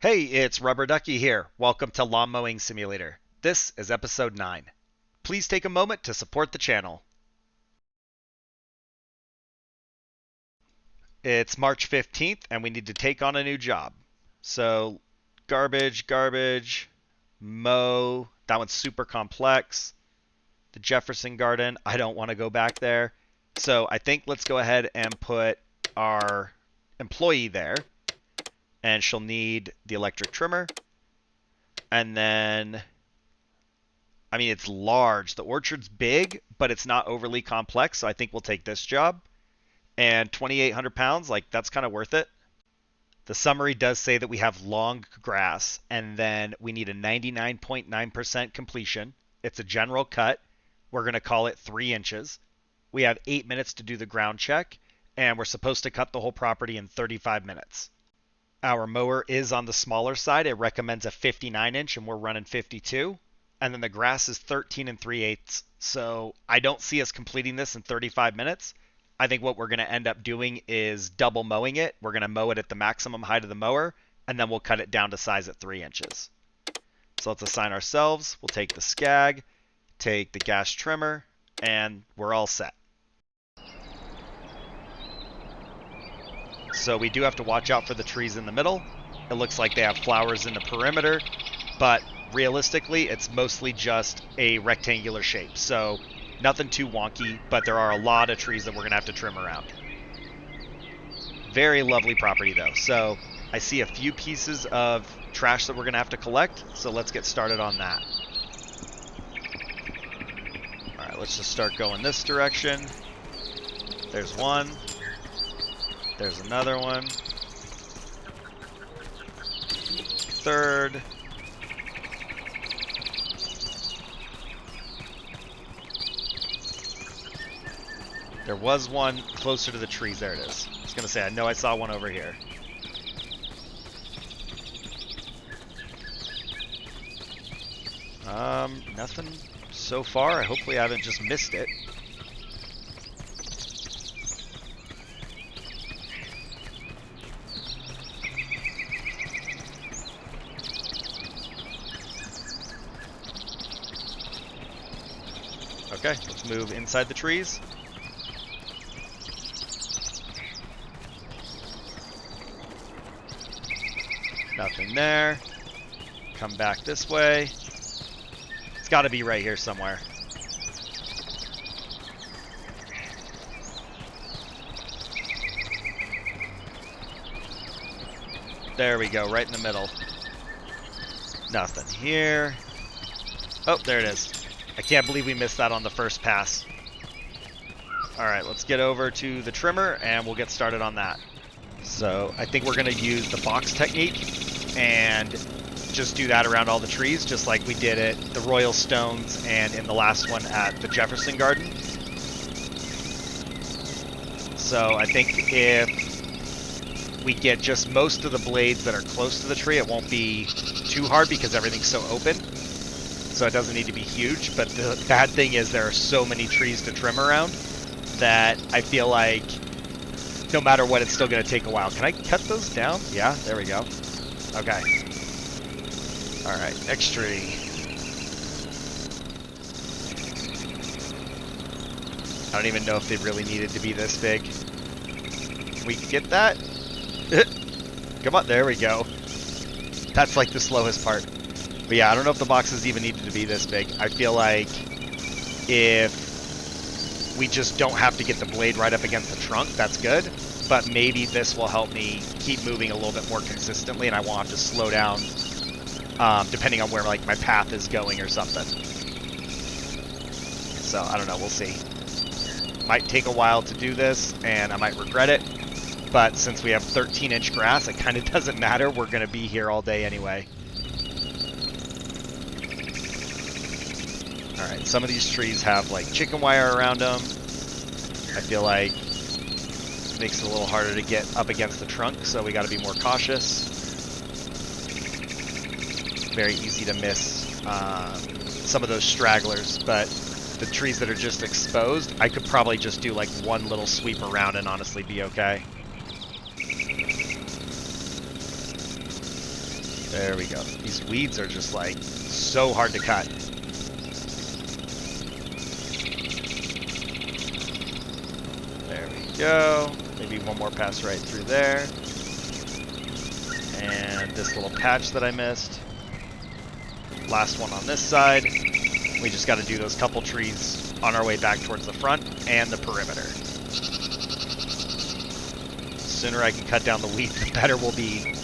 Hey, it's Rubber Ducky here. Welcome to Lawn Mowing Simulator. This is episode 9. Please take a moment to support the channel. It's March 15th and we need to take on a new job. So, garbage, mow. That one's super complex. The Jefferson Garden, I don't want to go back there. So, I think let's go ahead and put our employee there. And she'll need the electric trimmer. And then it's large. The orchard's big, but it's not overly complex, so I think we'll take this job. And 2,800 pounds, that's kind of worth it. The summary does say that we have long grass, and then we need a 99.9% completion. It's a general cut. We're going to call it 3 inches. We have 8 minutes to do the ground check, and we're supposed to cut the whole property in 35 minutes. Our mower is on the smaller side. It recommends a 59 inch, and we're running 52. And then the grass is 13 3/8. So I don't see us completing this in 35 minutes. I think what we're going to end up doing is double mowing it. We're going to mow it at the maximum height of the mower, and then we'll cut it down to size at 3 inches. So let's assign ourselves. We'll take the scag, take the gas trimmer, and we're all set. So we do have to watch out for the trees in the middle. It looks like they have flowers in the perimeter, but realistically, it's mostly just a rectangular shape. So nothing too wonky, but there are a lot of trees that we're going to have to trim around. Very lovely property, though. So I see a few pieces of trash that we're going to have to collect, so let's get started on that. All right, let's just start going this direction. There's one. There's another one. Third. There was one closer to the trees. There it is. I was going to say, I know I saw one over here. Nothing so far. Hopefully I haven't just missed it. Okay, let's move inside the trees. Nothing there. Come back this way. It's got to be right here somewhere. There we go, right in the middle. Nothing here. Oh, there it is. I can't believe we missed that on the first pass. Alright, let's get over to the trimmer and we'll get started on that. So I think we're going to use the box technique and just do that around all the trees, just like we did at the Royal Stones and in the last one at the Jefferson Garden. So I think if we get just most of the blades that are close to the tree, it won't be too hard because everything's so open. So it doesn't need to be huge, but the bad thing is there are so many trees to trim around that I feel like no matter what, it's still going to take a while. Can I cut those down? Yeah, there we go. Okay. All right, next tree. I don't even know if they really needed to be this big. We can get that. Come on, there we go. That's like the slowest part. But yeah, I don't know if the boxes even needed to be this big. I feel like if we just don't have to get the blade right up against the trunk, that's good. But maybe this will help me keep moving a little bit more consistently and I won't have to slow down depending on where my path is going or something. So I don't know, we'll see. Might take a while to do this and I might regret it. But since we have 13-inch grass, it kind of doesn't matter. We're going to be here all day anyway. Alright, some of these trees have like chicken wire around them. I feel like it makes it a little harder to get up against the trunk, so we got to be more cautious. Very easy to miss some of those stragglers, but the trees that are just exposed, I could probably just do like one little sweep around and honestly be okay. There we go. These weeds are just like so hard to cut. There we go. Maybe one more pass right through there. And this little patch that I missed. Last one on this side. We just got to do those couple trees on our way back towards the front and the perimeter. The sooner I can cut down the weeds, the better we'll be.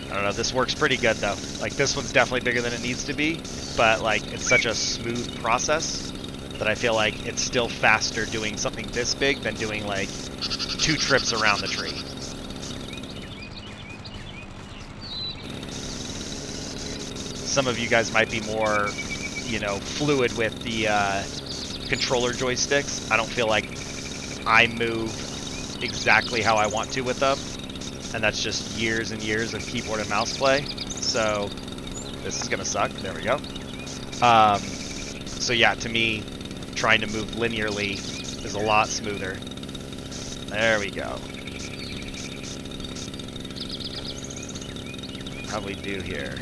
I don't know, this works pretty good though. Like, this one's definitely bigger than it needs to be, but like, it's such a smooth process that I feel like it's still faster doing something this big than doing like 2 trips around the tree. Some of you guys might be more, you know, fluid with the controller joysticks. I don't feel like I move exactly how I want to with them. And that's just years and years of keyboard and mouse play. So this is gonna suck. There we go. So yeah, to me, trying to move linearly is a lot smoother. There we go. How do we do here?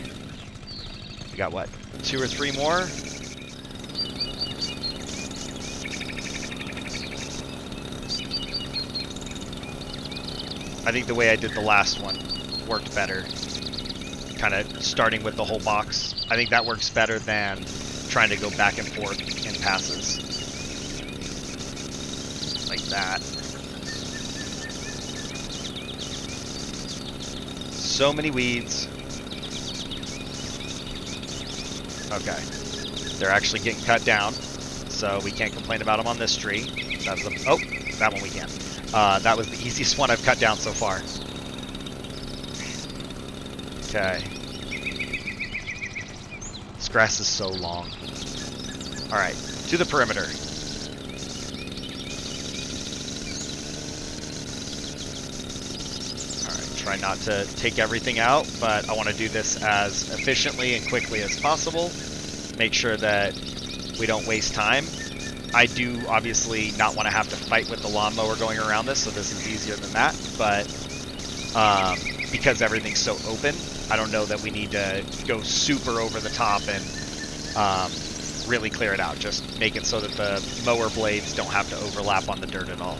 We got what? 2 or 3 more? I think the way I did the last one worked better. Kind of starting with the whole box. I think that works better than trying to go back and forth in passes. Like that. So many weeds. Okay. They're actually getting cut down, so we can't complain about them on this tree. That's the, oh, that one we can. That was the easiest one I've cut down so far. Okay. This grass is so long. Alright, to the perimeter. Alright, try not to take everything out, but I want to do this as efficiently and quickly as possible. Make sure that we don't waste time. I do obviously not want to have to fight with the lawnmower going around this, so this is easier than that, but because everything's so open, I don't know that we need to go super over the top and really clear it out. Just make it so that the mower blades don't have to overlap on the dirt at all.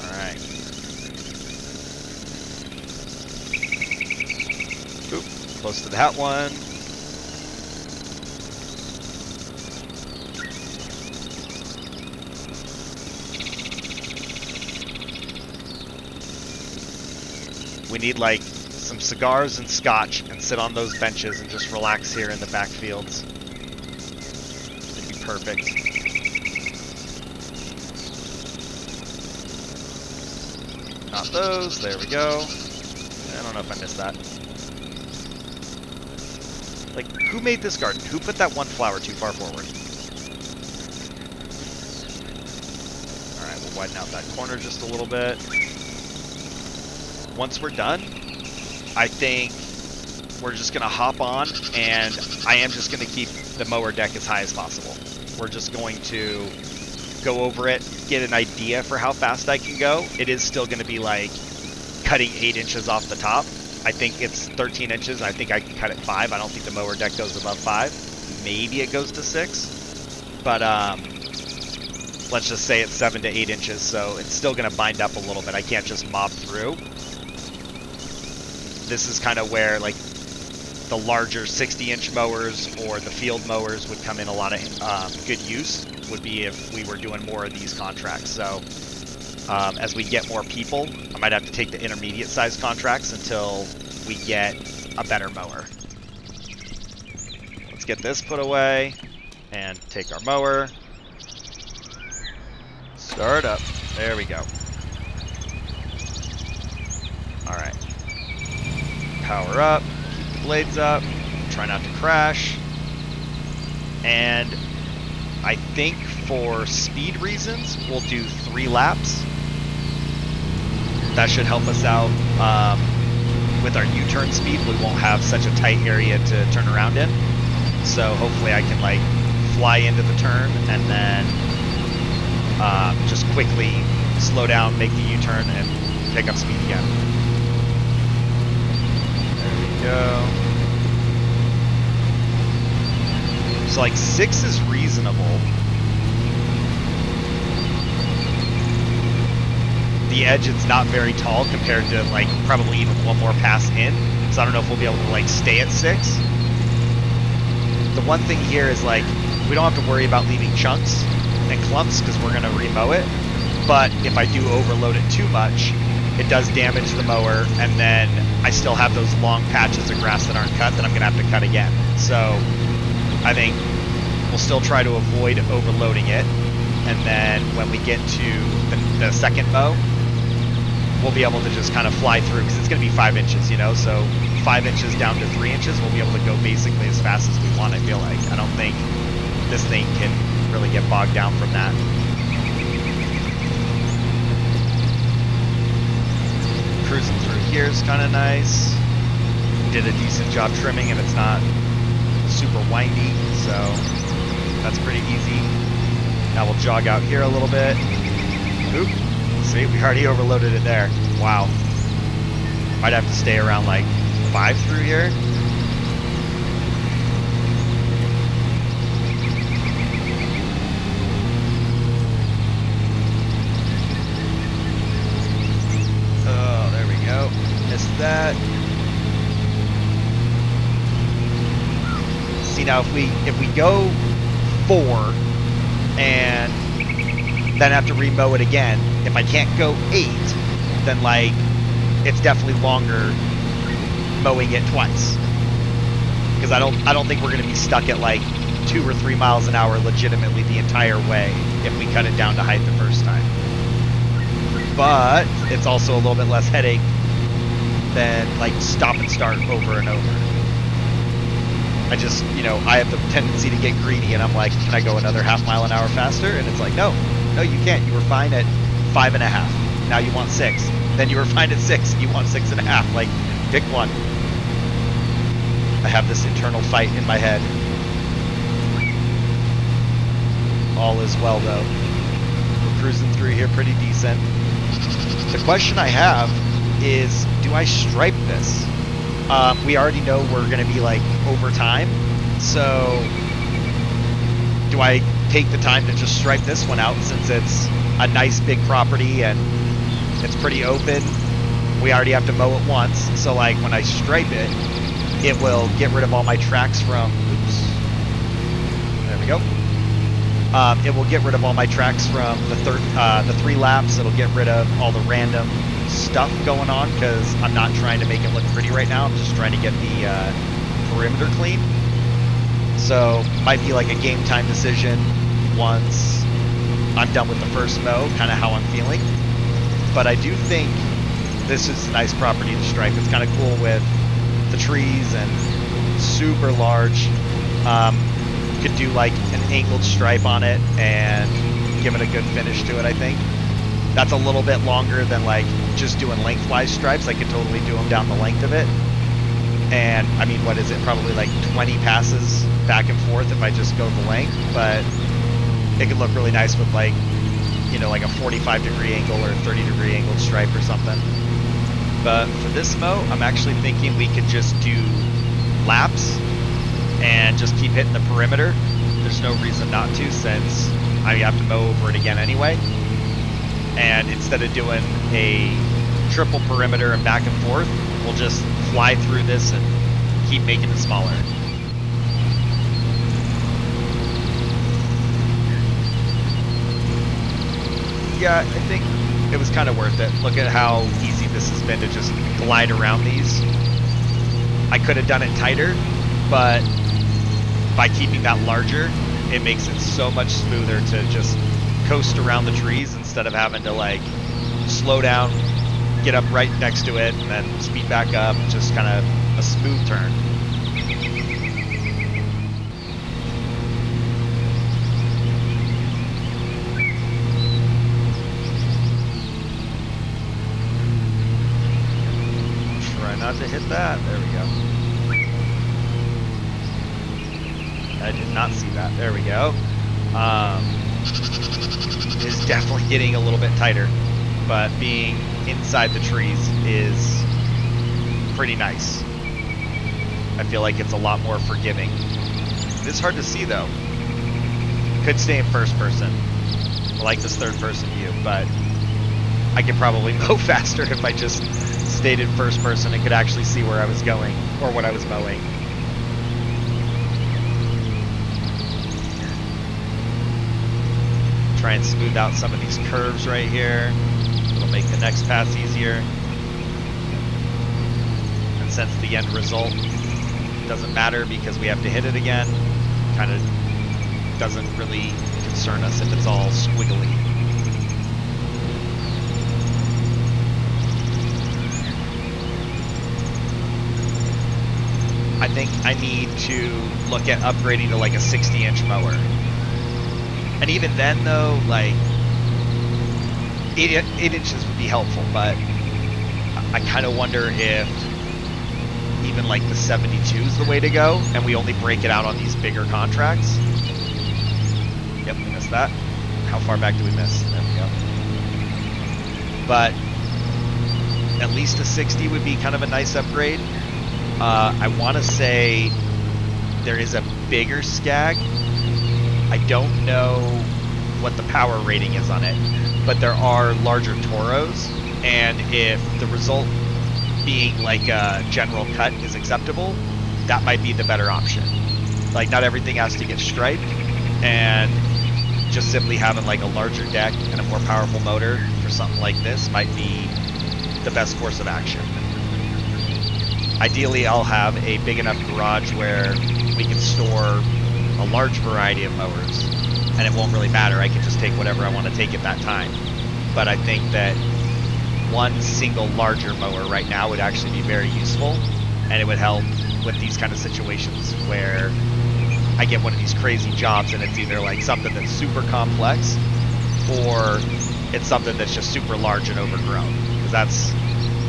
Alright. Oop, close to that one. We need like some cigars and scotch and sit on those benches and just relax here in the backfields. It'd be perfect. Not those. There we go. I don't know if I missed that. Like, who made this garden? Who put that one flower too far forward? Alright, we'll widen out that corner just a little bit. Once we're done, I think we're just going to hop on, and I am just going to keep the mower deck as high as possible. We're just going to go over it, get an idea for how fast I can go. It is still going to be like cutting 8 inches off the top. I think it's 13 inches. I think I can cut it 5. I don't think the mower deck goes above 5. Maybe it goes to 6. But let's just say it's 7 to 8 inches, so it's still going to bind up a little bit. I can't just mob through. This is kind of where like the larger 60-inch mowers or the field mowers would come in a lot of good use, would be if we were doing more of these contracts. So as we get more people, I might have to take the intermediate size contracts until we get a better mower. Let's get this put away and take our mower. Start up. There we go. All right. Power up, keep the blades up, try not to crash. And I think for speed reasons, we'll do 3 laps. That should help us out with our U-turn speed. We won't have such a tight area to turn around in. So hopefully I can like fly into the turn and then just quickly slow down, make the U-turn, and pick up speed again. There we go. So like 6 is reasonable. The edge is not very tall compared to like probably even one more pass in. So I don't know if we'll be able to like stay at 6. The one thing here is like we don't have to worry about leaving chunks and clumps because we're going to remow it. But if I do overload it too much, it does damage the mower, and then I still have those long patches of grass that aren't cut that I'm going to have to cut again. So I think we'll still try to avoid overloading it, and then when we get to the second mow, we'll be able to just kind of fly through, because it's going to be 5 inches, you know, so 5 inches down to 3 inches, we'll be able to go basically as fast as we want, I feel like. I don't think this thing can really get bogged down from that. Cruising through here is kind of nice. Did a decent job trimming, and it's not super windy, so that's pretty easy. Now we'll jog out here a little bit. Oop, see, we already overloaded it there. Wow. Might have to stay around like 5 through here. Oh, there we go. Missed that. See, now if we go 4 and then have to remow it again, if I can't go 8, then like it's definitely longer mowing it twice, because I don't think we're going to be stuck at like 2 or 3 miles an hour legitimately the entire way if we cut it down to height the first time. But it's also a little bit less headache than like stop and start over and over. I just, you know, I have the tendency to get greedy, and I'm like, can I go another half mile an hour faster? And it's like, no, you can't. You were fine at 5.5. Now you want 6. Then you were fine at 6. You want 6.5. Like, pick one. I have this internal fight in my head. All is well, though. We're cruising through here pretty decent. The question I have is, do I stripe this? We already know we're going to be like over time, so do I take the time to just stripe this one out since it's a nice big property and it's pretty open? We already have to mow it once, so like when I stripe it, it will get rid of all my tracks from, oops, there we go. It will get rid of all my tracks from the 3 laps. It'll get rid of all the random stuff going on, because I'm not trying to make it look pretty right now. I'm just trying to get the perimeter clean. So might be like a game time decision once I'm done with the first mow, kind of how I'm feeling. But I do think this is a nice property to stripe. It's kind of cool with the trees and super large. Could do like an angled stripe on it and give it a good finish to it, I think. That's a little bit longer than like just doing lengthwise stripes. I could totally do them down the length of it. And I mean, what is it? Probably like 20 passes back and forth if I just go the length, but it could look really nice with like, you know, like a 45-degree angle or 30-degree angled stripe or something. But for this mow, I'm actually thinking we could just do laps and just keep hitting the perimeter. There's no reason not to, since I have to mow over it again anyway. And instead of doing a triple perimeter and back and forth, we'll just fly through this and keep making it smaller. Yeah, I think it was kind of worth it. Look at how easy this has been to just glide around these. I could have done it tighter, but by keeping that larger, it makes it so much smoother to just coast around the trees instead of having to like slow down, get up right next to it, and then speed back up. Just kind of a smooth turn. Try not to hit that. There we go. I did not see that. There we go. It is definitely getting a little bit tighter. but being inside the trees is pretty nice. I feel like it's a lot more forgiving. It's hard to see though. Could stay in first person. I like this third person view, but I could probably mow faster if I just stayed in first person and could actually see where I was going or what I was mowing. Try and smooth out some of these curves right here. It'll make the next pass easier. And since the end result doesn't matter because we have to hit it again, kind of doesn't really concern us if it's all squiggly. I think I need to look at upgrading to like a 60-inch mower. And even then though, like 8 inches would be helpful, but I kind of wonder if even like the 72 is the way to go, and we only break it out on these bigger contracts. Yep, we missed that. How far back do we miss? There we go. But at least a 60 would be kind of a nice upgrade. I want to say there is a bigger Skag. I don't know what the power rating is on it, but there are larger Toros, and if the result being like a general cut is acceptable, that might be the better option. Like, not everything has to get striped, and just simply having like a larger deck and a more powerful motor for something like this might be the best course of action. Ideally, I'll have a big enough garage where we can store a large variety of mowers, and it won't really matter. I can just take whatever I want to take at that time. But I think that one single larger mower right now would actually be very useful, and it would help with these kind of situations where I get one of these crazy jobs and it's either like something that's super complex or it's something that's just super large and overgrown, because that's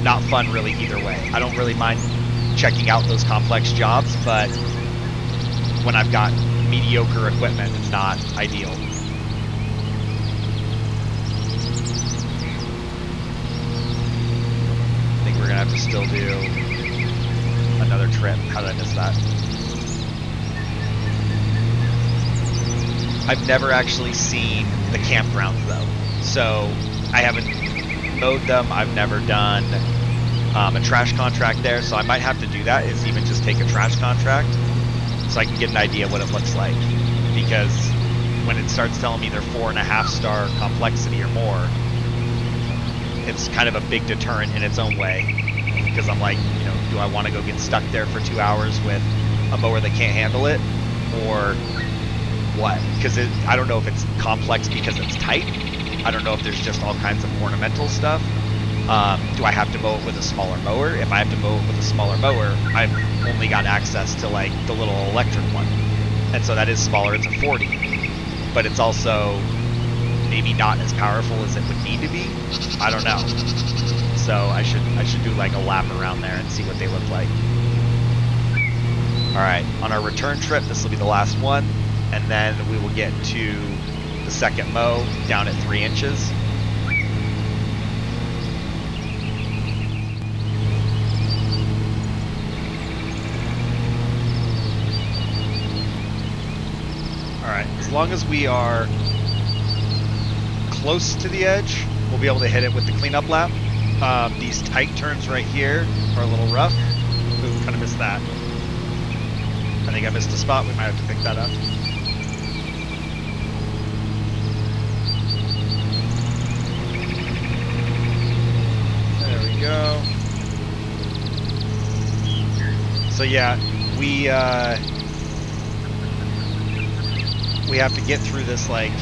not fun really either way. I don't really mind checking out those complex jobs, but when I've got mediocre equipment, it's not ideal. I think we're gonna have to still do another trip. How did I miss that? I've never actually seen the campgrounds though, so I haven't mowed them. I've never done a trash contract there, so I might have to do that, is even just take a trash contract so I can get an idea what it looks like, because when it starts telling me they're 4.5 star complexity or more, it's kind of a big deterrent in its own way, because I'm like, you know, do I want to go get stuck there for 2 hours with a mower that can't handle it, or what? Because I don't know if it's complex because it's tight. I don't know if there's just all kinds of ornamental stuff. Do I have to mow it with a smaller mower? If I have to mow it with a smaller mower, I've only got access to like the little electric one, and so that is smaller. It's a 40, but it's also maybe not as powerful as it would need to be. I don't know. So I should do like a lap around there and see what they look like. All right, on our return trip, this will be the last one, and then we will get to the second mow down at 3 inches. Alright, as long as we are close to the edge, we'll be able to hit it with the cleanup lap. These tight turns right here are a little rough. Ooh, kind of missed that. I think I missed a spot. We might have to pick that up. There we go. So yeah, we have to get through this like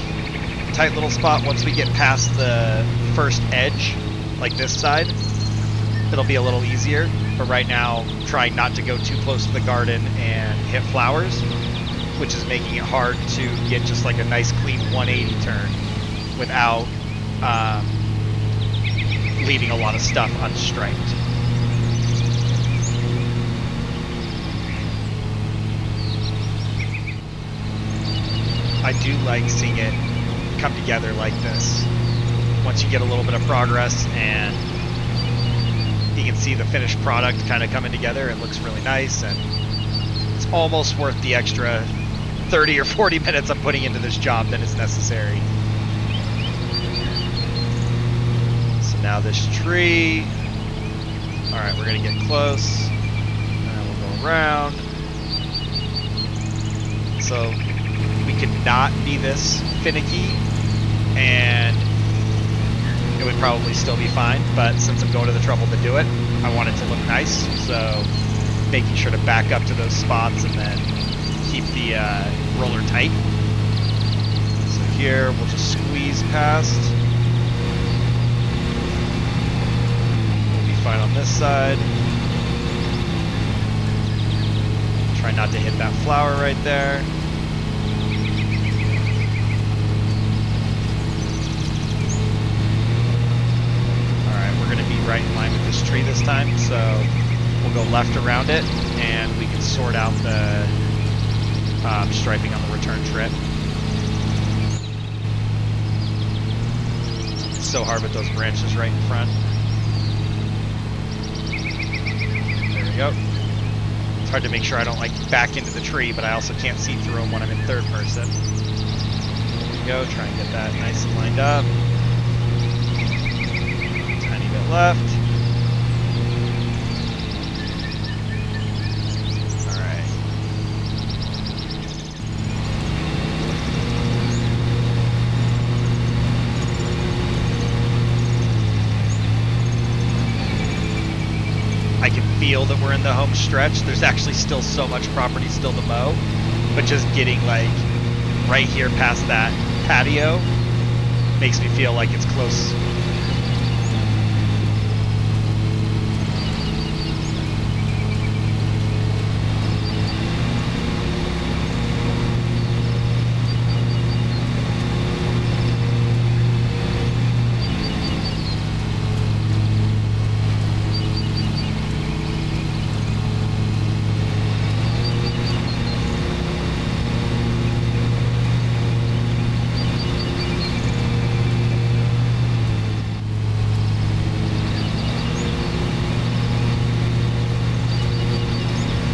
tight little spot. Once we get past the first edge, like this side, it'll be a little easier. But right now, trying not to go too close to the garden and hit flowers, which is making it hard to get just like a nice clean 180 turn without leaving a lot of stuff unstriped. I do like seeing it come together like this. once you get a little bit of progress and you can see the finished product kind of coming together, it looks really nice, and it's almost worth the extra 30 or 40 minutes I'm putting into this job than is necessary. So now this tree. Alright, we're going to get close. And we'll go around. So we could not be this finicky, and it would probably still be fine, but since I'm going to the trouble to do it, I want it to look nice, so making sure to back up to those spots and then keep the roller tight. So here, we'll just squeeze past. We'll be fine on this side. Try not to hit that flower right there. Right in line with this tree this time, so we'll go left around it and we can sort out the striping on the return trip. It's so hard with those branches right in front. There we go. It's hard to make sure I don't like back into the tree, but I also can't see through them when I'm in third person. There we go, try and get that nice and lined up. Left. All right. I can feel that we're in the home stretch. There's actually still so much property still to mow, but just getting like right here past that patio makes me feel like it's close.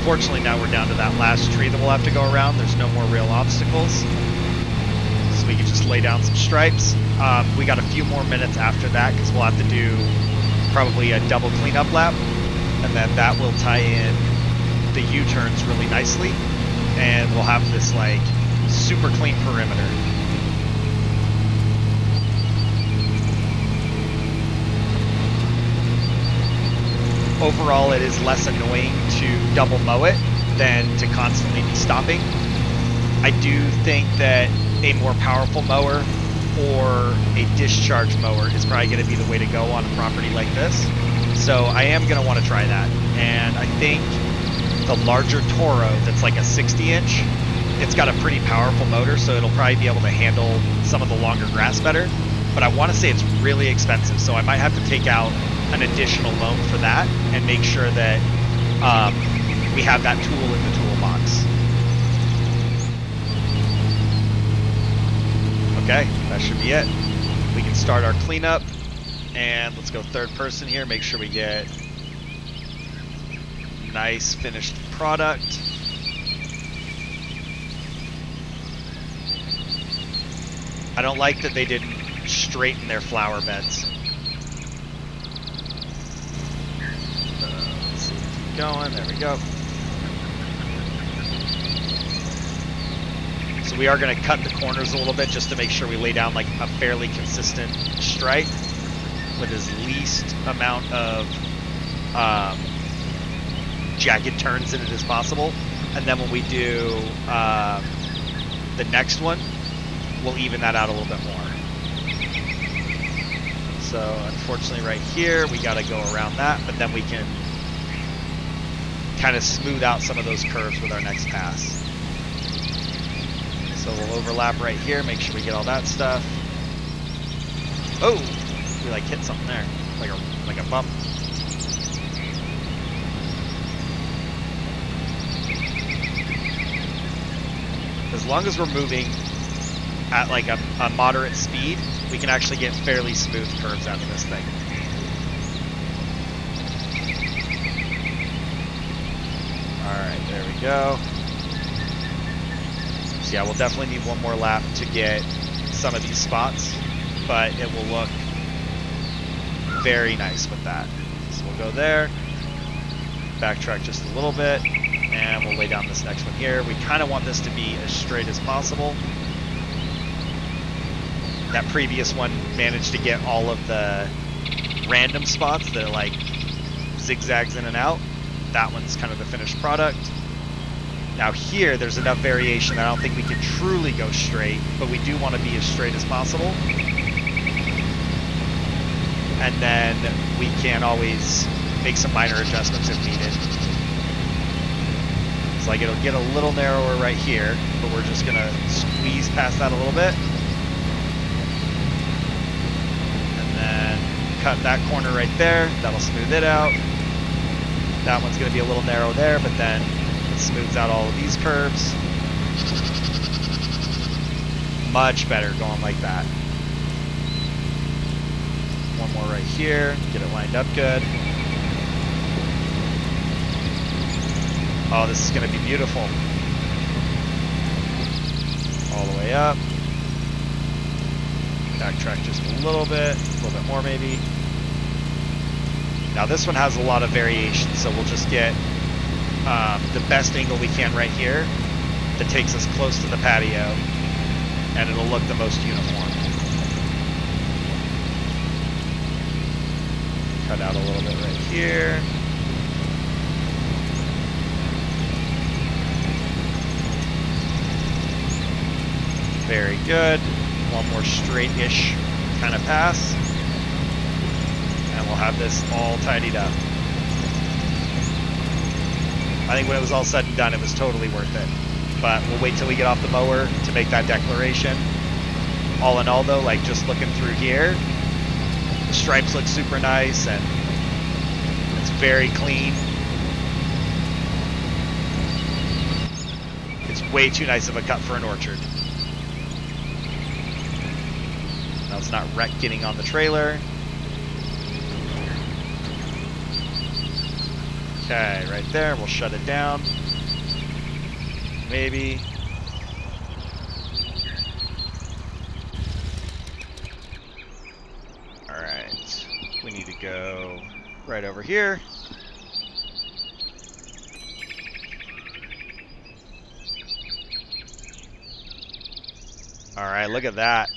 Unfortunately, now we're down to that last tree that we'll have to go around. There's no more real obstacles, so we can just lay down some stripes. We got a few more minutes after that because we'll have to do probably a double cleanup lap, and then that will tie in the U-turns really nicely, and we'll have this like super clean perimeter. Overall, it is less annoying to double mow it than to constantly be stopping. I do think that a more powerful mower or a discharge mower is probably going to be the way to go on a property like this. So I am going to want to try that. And I think the larger Toro that's like a 60-inch, it's got a pretty powerful motor, so it'll probably be able to handle some of the longer grass better. But I want to say it's really expensive, so I might have to take out an additional loan for that and make sure that we have that tool in the toolbox. Okay, that should be it. We can start our cleanup, and let's go third person here, make sure we get nice finished product. I don't like that they didn't straighten their flower beds. Let's see, keep going, there we go. So we are going to cut the corners a little bit just to make sure we lay down like a fairly consistent stripe with as least amount of jagged turns in it as possible. And then when we do the next one, we'll even that out a little bit more. So unfortunately right here, we got to go around that, but then we can kind of smooth out some of those curves with our next pass. So we'll overlap right here, make sure we get all that stuff. Oh, we like hit something there, like a bump. As long as we're moving at like a moderate speed, we can actually get fairly smooth curves out of this thing. Alright, there we go. So yeah, we'll definitely need one more lap to get some of these spots, but it will look very nice with that. So we'll go there, backtrack just a little bit, and we'll lay down this next one here. We kind of want this to be as straight as possible. That previous one managed to get all of the random spots that are like zigzags in and out. That one's kind of the finished product. Now here, there's enough variation that I don't think we can truly go straight, but we do want to be as straight as possible. And then we can always make some minor adjustments if needed. It's like it'll get a little narrower right here, but we're just gonna squeeze past that a little bit. And then cut that corner right there. That'll smooth it out. That one's gonna be a little narrow there, but then it smooths out all of these curves. Much better going like that. One more right here, get it lined up good. Oh, this is gonna be beautiful. All the way up. Backtrack just a little bit more maybe. Now this one has a lot of variation, so we'll just get the best angle we can right here that takes us close to the patio, and it'll look the most uniform. Cut out a little bit right here. Very good. One more straight-ish kind of pass. And we'll have this all tidied up. I think when it was all said and done, it was totally worth it. But we'll wait till we get off the mower to make that declaration. All in all, though, like just looking through here, the stripes look super nice and it's very clean. It's way too nice of a cut for an orchard. Now it's not wreck getting on the trailer. Okay, right there, we'll shut it down. Maybe. Alright, we need to go right over here. Alright, look at that.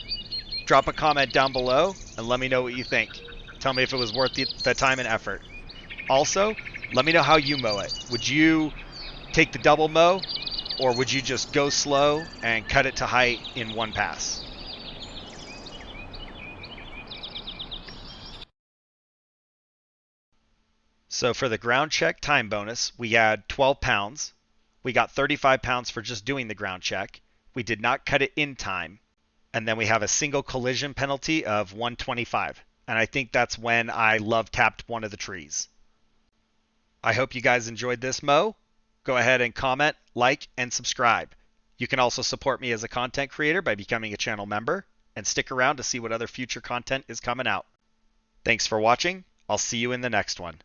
Drop a comment down below and let me know what you think. Tell me if it was worth the time and effort. Also, let me know how you mow it. Would you take the double mow, or would you just go slow and cut it to height in one pass? So for the ground check time bonus, we had 12 pounds. We got 35 pounds for just doing the ground check. We did not cut it in time. And then we have a single collision penalty of 125. And I think that's when I love tapped one of the trees. I hope you guys enjoyed this mow. Go ahead and comment, like, and subscribe. You can also support me as a content creator by becoming a channel member, and stick around to see what other future content is coming out. Thanks for watching. I'll see you in the next one.